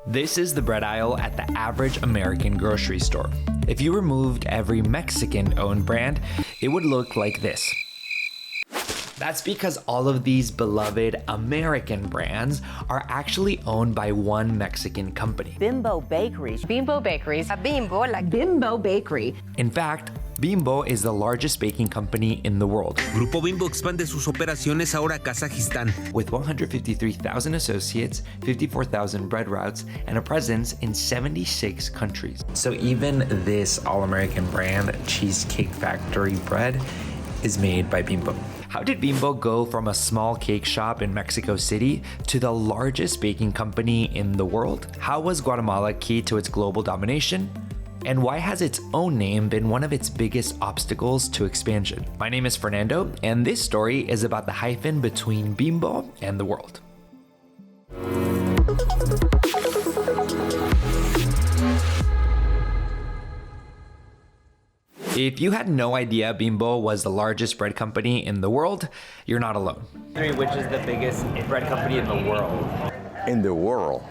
This is the bread aisle at the average American grocery store. If you removed every Mexican-owned brand, it would look like this. That's because all of these beloved American brands are actually owned by one Mexican company. Bimbo Bakeries. Bimbo Bakeries. A Bimbo, like Bimbo Bakery. In fact, Bimbo is the largest baking company in the world. Grupo Bimbo expande sus operaciones ahora a Kazajistán. With 153,000 associates, 54,000 bread routes, and a presence in 76 countries. So even this all-American brand, Cheesecake Factory bread, is made by Bimbo. How did Bimbo go from a small cake shop in Mexico City to the largest baking company in the world? How was Guatemala key to its global domination? And why has its own name been one of its biggest obstacles to expansion? My name is Fernando, and this story is about the hyphen between Bimbo and the world. If you had no idea Bimbo was the largest bread company in the world, you're not alone. Which is the biggest bread company in the world? In the world.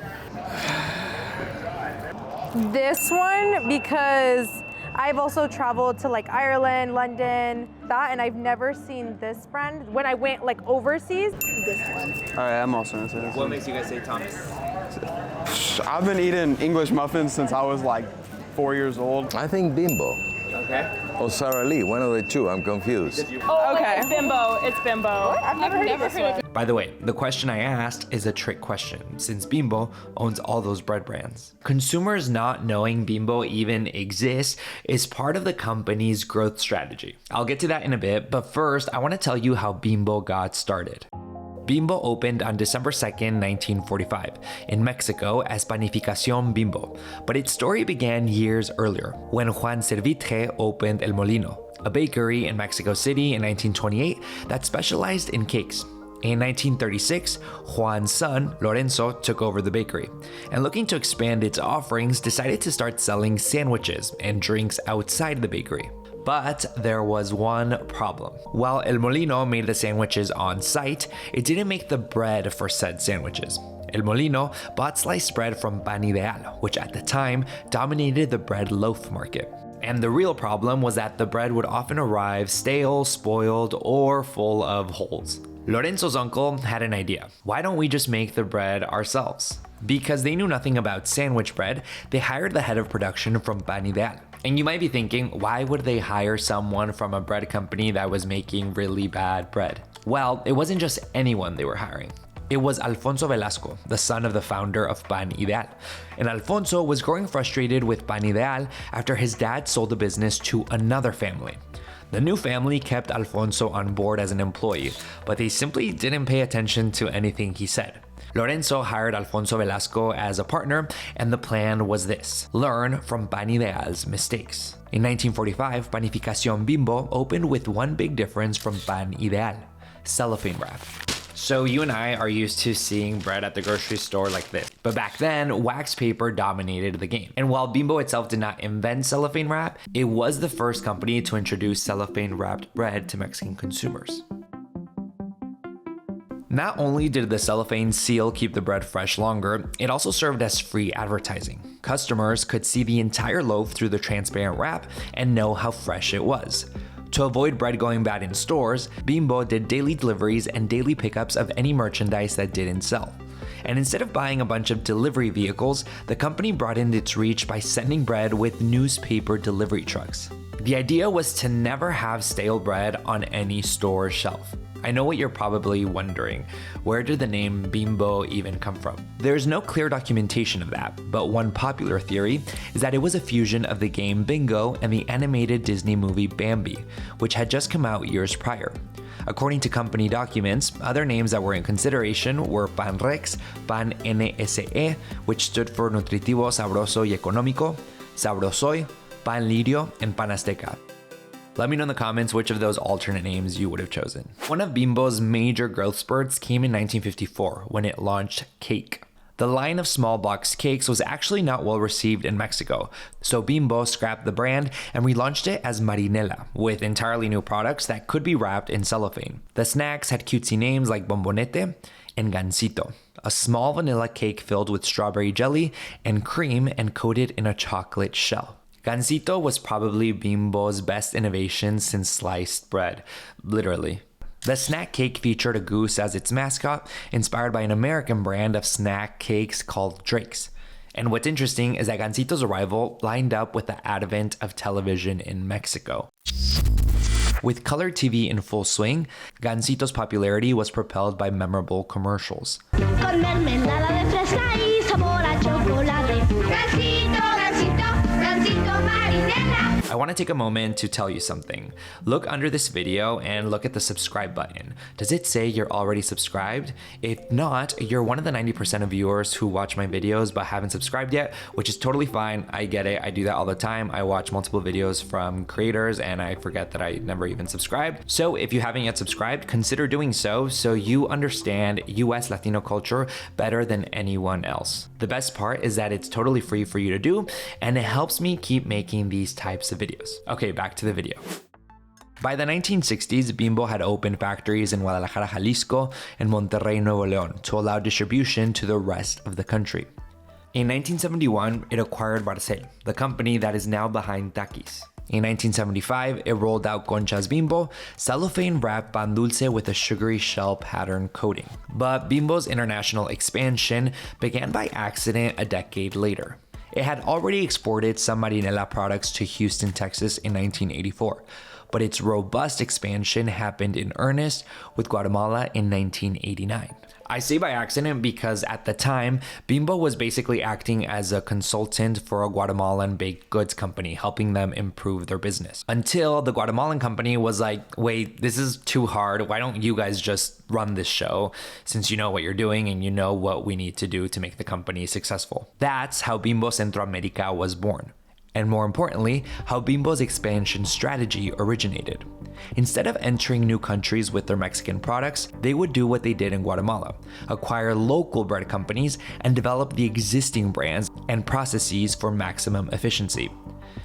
This one, because I've also traveled to like Ireland, London, and I've never seen this brand. When I went like overseas, this one. All right, I'm also gonna say this. What makes you guys say Thomas? I've been eating English muffins since I was like 4 years old. I think Bimbo. Okay. Or Sara Lee, one of the two. I'm confused. Oh, Okay. It's Bimbo. It's Bimbo. What? I've never heard of this one. By the way, the question I asked is a trick question, since Bimbo owns all those bread brands. Consumers not knowing Bimbo even exists is part of the company's growth strategy. I'll get to that in a bit, but first, I want to tell you how Bimbo got started. Bimbo opened on December 2nd, 1945, in Mexico as Panificación Bimbo, but its story began years earlier, when Juan Servitre opened El Molino, a bakery in Mexico City in 1928 that specialized in cakes. In 1936, Juan's son, Lorenzo, took over the bakery, and looking to expand its offerings, decided to start selling sandwiches and drinks outside the bakery. But there was one problem. While El Molino made the sandwiches on site, it didn't make the bread for said sandwiches. El Molino bought sliced bread from Pan Ideal, which at the time dominated the bread loaf market. And the real problem was that the bread would often arrive stale, spoiled, or full of holes. Lorenzo's uncle had an idea. Why don't we just make the bread ourselves? Because they knew nothing about sandwich bread, they hired the head of production from Pan Ideal. And you might be thinking, why would they hire someone from a bread company that was making really bad bread? Well, it wasn't just anyone they were hiring. It was Alfonso Velasco, the son of the founder of Pan Ideal. And Alfonso was growing frustrated with Pan Ideal after his dad sold the business to another family. The new family kept Alfonso on board as an employee, but they simply didn't pay attention to anything he said. Lorenzo hired Alfonso Velasco as a partner, and the plan was this: learn from Pan Ideal's mistakes. In 1945, Panificación Bimbo opened with one big difference from Pan Ideal: cellophane wrap. So you and I are used to seeing bread at the grocery store like this. But back then, wax paper dominated the game. And while Bimbo itself did not invent cellophane wrap, it was the first company to introduce cellophane wrapped bread to Mexican consumers. Not only did the cellophane seal keep the bread fresh longer, it also served as free advertising. Customers could see the entire loaf through the transparent wrap and know how fresh it was. To avoid bread going bad in stores, Bimbo did daily deliveries and daily pickups of any merchandise that didn't sell. And instead of buying a bunch of delivery vehicles, the company broadened its reach by sending bread with newspaper delivery trucks. The idea was to never have stale bread on any store shelf. I know what you're probably wondering. Where did the name Bimbo even come from? There's no clear documentation of that, but one popular theory is that it was a fusion of the game Bingo and the animated Disney movie Bambi, which had just come out years prior. According to company documents, other names that were in consideration were Pan Rex, Pan NSE, which stood for Nutritivo, Sabroso y Económico, Sabrosoy, Pan Lirio, and Pan Azteca. Let me know in the comments which of those alternate names you would have chosen. One of Bimbo's major growth spurts came in 1954 when it launched Cake. The line of small box cakes was actually not well received in Mexico, so Bimbo scrapped the brand and relaunched it as Marinela, with entirely new products that could be wrapped in cellophane. The snacks had cutesy names like Bombonete, and Gansito, a small vanilla cake filled with strawberry jelly and cream and coated in a chocolate shell. Gansito was probably Bimbo's best innovation since sliced bread, literally. The snack cake featured a goose as its mascot, inspired by an American brand of snack cakes called Drake's. And what's interesting is that Gansito's arrival lined up with the advent of television in Mexico. With color TV in full swing, Gansito's popularity was propelled by memorable commercials. Con mermelada de fresa y sabor a chocolate. Gansito, Gansito, Gansito Marinela. I want to take a moment to tell you something. Look under this video and look at the subscribe button. Does it say you're already subscribed? If not, you're one of the 90% of viewers who watch my videos but haven't subscribed yet, which is totally fine. I get it. I do that all the time. I watch multiple videos from creators and I forget that I never even subscribed. So if you haven't yet subscribed, consider doing so you understand US Latino culture better than anyone else. The best part is that it's totally free for you to do and it helps me keep making these types of videos. Okay, back to the video. By the 1960s, Bimbo had opened factories in Guadalajara, Jalisco, and Monterrey, Nuevo León to allow distribution to the rest of the country. In 1971, it acquired Barcel, the company that is now behind Takis. In 1975, it rolled out Conchas Bimbo, cellophane-wrapped pan dulce with a sugary shell pattern coating. But Bimbo's international expansion began by accident a decade later. It had already exported some Marinela products to Houston, Texas in 1984, but its robust expansion happened in earnest with Guatemala in 1989. I say by accident because at the time, Bimbo was basically acting as a consultant for a Guatemalan baked goods company, helping them improve their business. Until the Guatemalan company was like, wait, this is too hard. Why don't you guys just run this show since you know what you're doing and you know what we need to do to make the company successful? That's how Bimbo Centroamerica was born. And more importantly, how Bimbo's expansion strategy originated. Instead of entering new countries with their Mexican products, they would do what they did in Guatemala, acquire local bread companies and develop the existing brands and processes for maximum efficiency.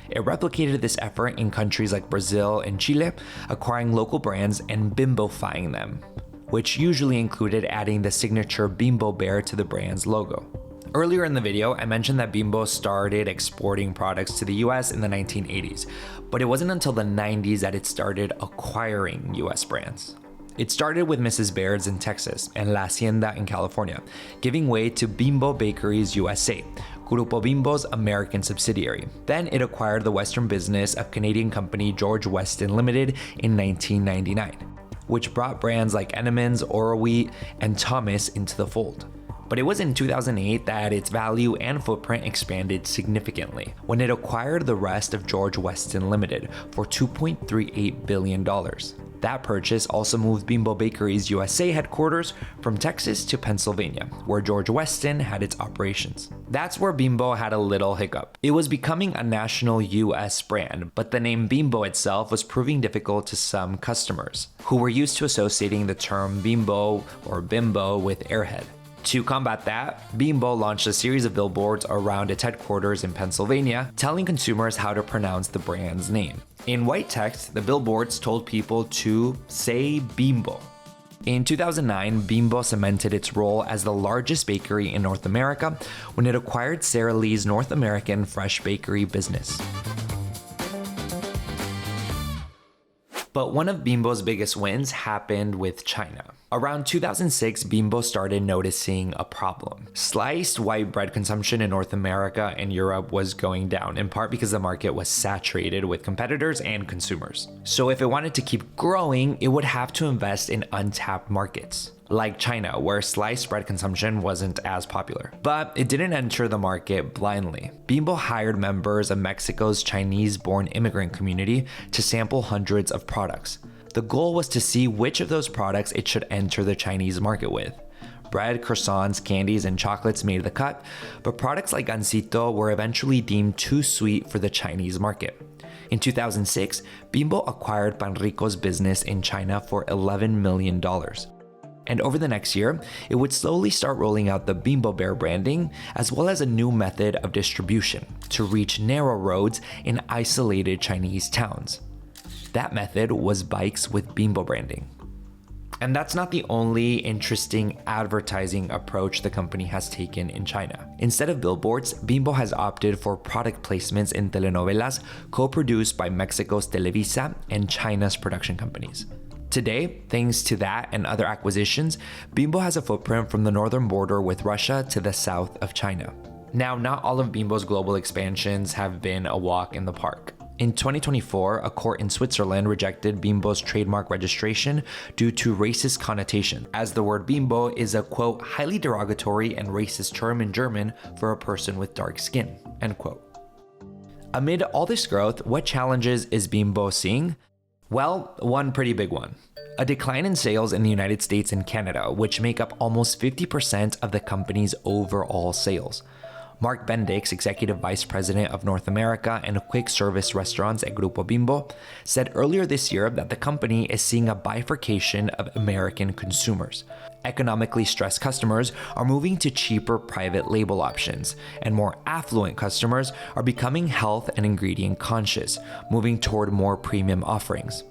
It replicated this effort in countries like Brazil and Chile, acquiring local brands and Bimbo-fying them, which usually included adding the signature Bimbo bear to the brand's logo. Earlier in the video, I mentioned that Bimbo started exporting products to the US in the 1980s, but it wasn't until the 90s that it started acquiring US brands. It started with Mrs. Baird's in Texas and La Hacienda in California, giving way to Bimbo Bakeries USA, Grupo Bimbo's American subsidiary. Then it acquired the Western business of Canadian company George Weston Limited in 1999, which brought brands like Entenmann's, Oro Wheat, and Thomas into the fold. But it was in 2008 that its value and footprint expanded significantly when it acquired the rest of George Weston Limited for $2.38 billion. That purchase also moved Bimbo Bakeries USA headquarters from Texas to Pennsylvania, where George Weston had its operations. That's where Bimbo had a little hiccup. It was becoming a national US brand, but the name Bimbo itself was proving difficult to some customers, who were used to associating the term Bimbo or Bimbo with Airhead. To combat that, Bimbo launched a series of billboards around its headquarters in Pennsylvania, telling consumers how to pronounce the brand's name. In white text, the billboards told people to say Bimbo. In 2009, Bimbo cemented its role as the largest bakery in North America when it acquired Sara Lee's North American fresh bakery business. But one of Bimbo's biggest wins happened with China. Around 2006, Bimbo started noticing a problem. Sliced white bread consumption in North America and Europe was going down, in part because the market was saturated with competitors and consumers. So if it wanted to keep growing, it would have to invest in untapped markets, like China, where sliced bread consumption wasn't as popular. But it didn't enter the market blindly. Bimbo hired members of Mexico's Chinese-born immigrant community to sample hundreds of products. The goal was to see which of those products it should enter the Chinese market with. Bread, croissants, candies, and chocolates made the cut, but products like Gansito were eventually deemed too sweet for the Chinese market. In 2006, Bimbo acquired Panrico's business in China for $11 million. And over the next year, it would slowly start rolling out the Bimbo Bear branding, as well as a new method of distribution to reach narrow roads in isolated Chinese towns. That method was bikes with Bimbo branding. And that's not the only interesting advertising approach the company has taken in China. Instead of billboards, Bimbo has opted for product placements in telenovelas co-produced by Mexico's Televisa and China's production companies. Today, thanks to that and other acquisitions, Bimbo has a footprint from the northern border with Russia to the south of China. Now, not all of Bimbo's global expansions have been a walk in the park. In 2024, a court in Switzerland rejected Bimbo's trademark registration due to racist connotation, as the word Bimbo is a, quote, highly derogatory and racist term in German for a person with dark skin, end quote. Amid all this growth, what challenges is Bimbo seeing? Well, one pretty big one. A decline in sales in the United States and Canada, which make up almost 50% of the company's overall sales. Mark Bendix, Executive Vice President of North America and Quick Service Restaurants at Grupo Bimbo, said earlier this year that the company is seeing a bifurcation of American consumers. Economically stressed customers are moving to cheaper private label options, and more affluent customers are becoming health and ingredient conscious, moving toward more premium offerings.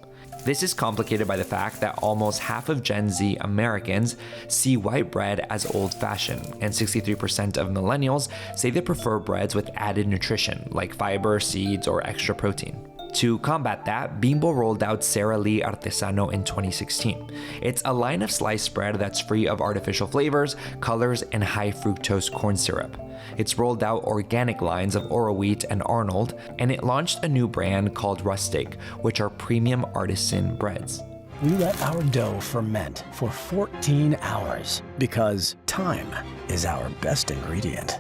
This is complicated by the fact that almost half of Gen Z Americans see white bread as old-fashioned, and 63% of millennials say they prefer breads with added nutrition, like fiber, seeds, or extra protein. To combat that, Bimbo rolled out Sara Lee Artesano in 2016. It's a line of sliced bread that's free of artificial flavors, colors, and high fructose corn syrup. It's rolled out organic lines of Oro Wheat and Arnold, and it launched a new brand called Rustic, which are premium artisan breads. We let our dough ferment for 14 hours because time is our best ingredient.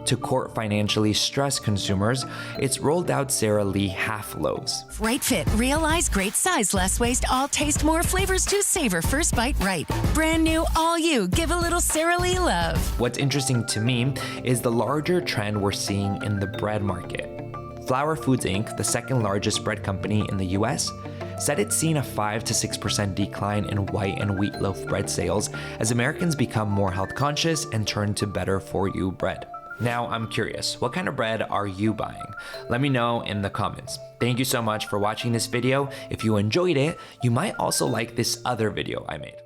To court financially stressed consumers, it's rolled out Sara Lee half loaves. Right fit, realize great size, less waste, all taste, more flavors to savor first bite right. Brand new, all you, give a little Sara Lee love. What's interesting to me is the larger trend we're seeing in the bread market. Flour Foods Inc., the second largest bread company in the US, said it's seen a 5 to 6% decline in white and wheat loaf bread sales as Americans become more health conscious and turn to better for you bread. Now, I'm curious, what kind of bread are you buying? Let me know in the comments. Thank you so much for watching this video. If you enjoyed it, you might also like this other video I made.